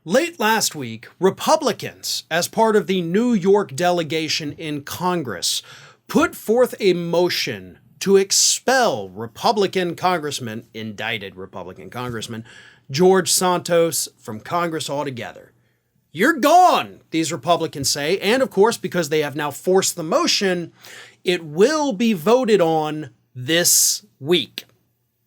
Late last week, Republicans, as part of the New York delegation in Congress, put forth a motion to expel indicted Republican Congressman, George Santos from Congress altogether. You're gone, these Republicans say, and of course, because they have now forced the motion, it will be voted on this week.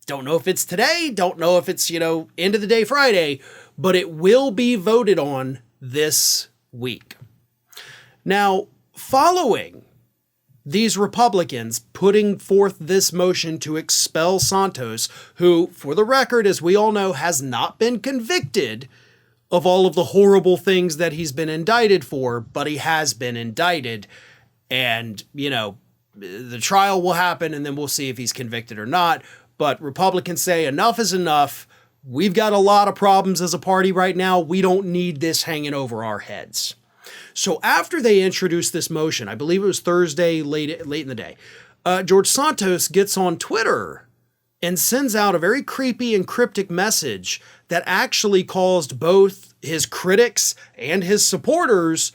Don't know if it's today, don't know if it's, end of the day Friday, but it will be voted on this week. Now, following these Republicans putting forth this motion to expel Santos, who, for the record, as we all know, has not been convicted of all of the horrible things that he's been indicted for, but he has been indicted. And, the trial will happen and then we'll see if he's convicted or not. But Republicans say enough is enough. We've got a lot of problems as a party right now. We don't need this hanging over our heads. So after they introduced this motion, I believe it was Thursday, late in the day, George Santos gets on Twitter and sends out a very creepy and cryptic message that actually caused both his critics and his supporters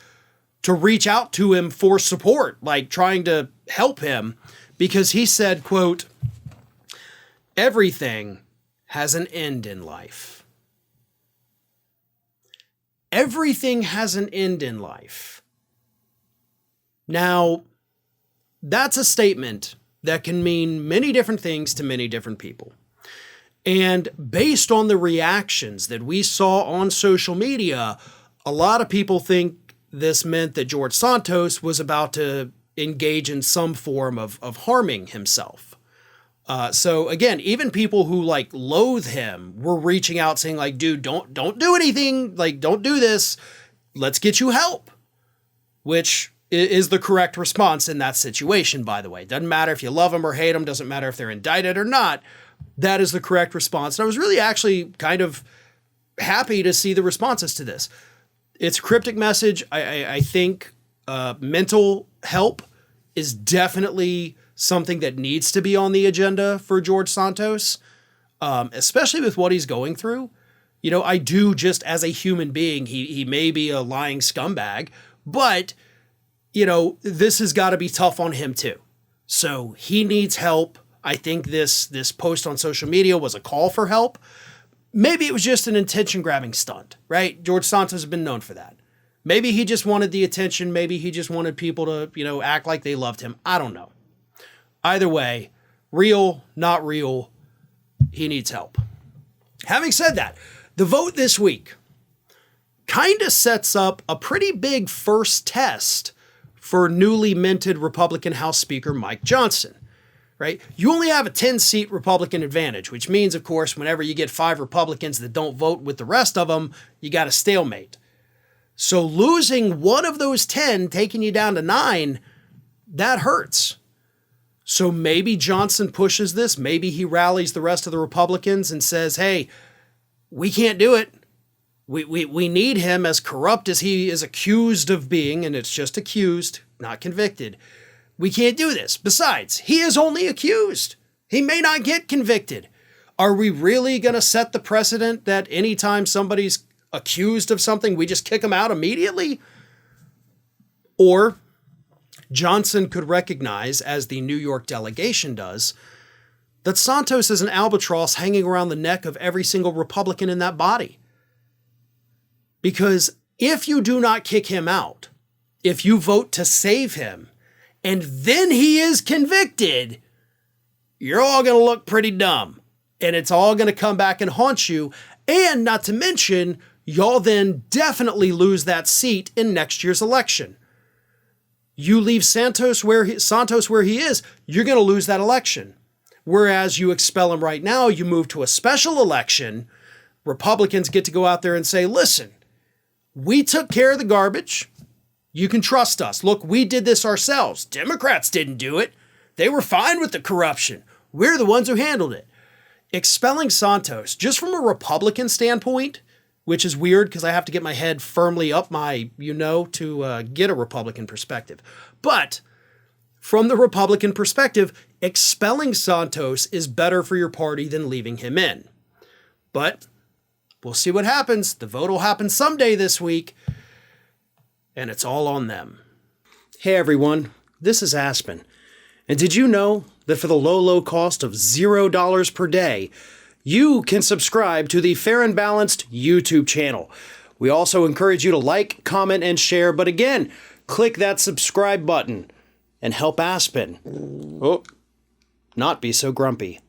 to reach out to him for support, like trying to help him, because he said, quote, "Everything has an end in life." Everything has an end in life. Now, that's a statement that can mean many different things to many different people. And based on the reactions that we saw on social media, a lot of people think this meant that George Santos was about to engage in some form of harming himself. So again, even people who loathe him were reaching out saying dude, don't do anything. Don't do this. Let's get you help, which is the correct response in that situation, by the way. Doesn't matter if you love them or hate them. Doesn't matter if they're indicted or not. That is the correct response. And I was really actually kind of happy to see the responses to this. It's a cryptic message. I think mental help is definitely something that needs to be on the agenda for George Santos, especially with what he's going through. I do, just as a human being, he may be a lying scumbag, but, this has got to be tough on him too. So he needs help. I think this post on social media was a call for help. Maybe it was just an attention-grabbing stunt, right? George Santos has been known for that. Maybe he just wanted the attention. Maybe he just wanted people to, act like they loved him. I don't know. Either way, real, not real, he needs help. Having said that, the vote this week kind of sets up a pretty big first test for newly minted Republican House Speaker Mike Johnson, right? You only have a 10-seat Republican advantage, which means, of course, whenever you get 5 Republicans that don't vote with the rest of them, you got a stalemate. So losing one of those 10, taking you down to 9, that hurts. So maybe Johnson pushes this. Maybe he rallies the rest of the Republicans and says, hey, we can't do it. We need him, as corrupt as he is accused of being, and it's just accused, not convicted. We can't do this. Besides, he is only accused. He may not get convicted. Are we really going to set the precedent that anytime somebody's accused of something, we just kick them out immediately? Or Johnson could recognize, as the New York delegation does, that Santos is an albatross hanging around the neck of every single Republican in that body. Because if you do not kick him out, if you vote to save him, and then he is convicted, you're all going to look pretty dumb. And it's all going to come back and haunt you. And not to mention, y'all then definitely lose that seat in next year's election. You leave Santos where he is, you're going to lose that election. Whereas you expel him right now, you move to a special election, Republicans get to go out there and say, listen, we took care of the garbage. You can trust us. Look, we did this ourselves. Democrats didn't do it. They were fine with the corruption. We're the ones who handled it. Expelling Santos, just from a Republican standpoint, which is weird because I have to get my head firmly up my, to get a Republican perspective. But from the Republican perspective, expelling Santos is better for your party than leaving him in. But We'll see what happens. The vote will happen someday this week, and it's all on them. Hey everyone, this is Aspen. And did you know that for the low cost of $0 per day, you can subscribe to the Fair and Balanced YouTube channel? We also encourage you to like, comment, and share, but again, click that subscribe button and help Aspen not be so grumpy.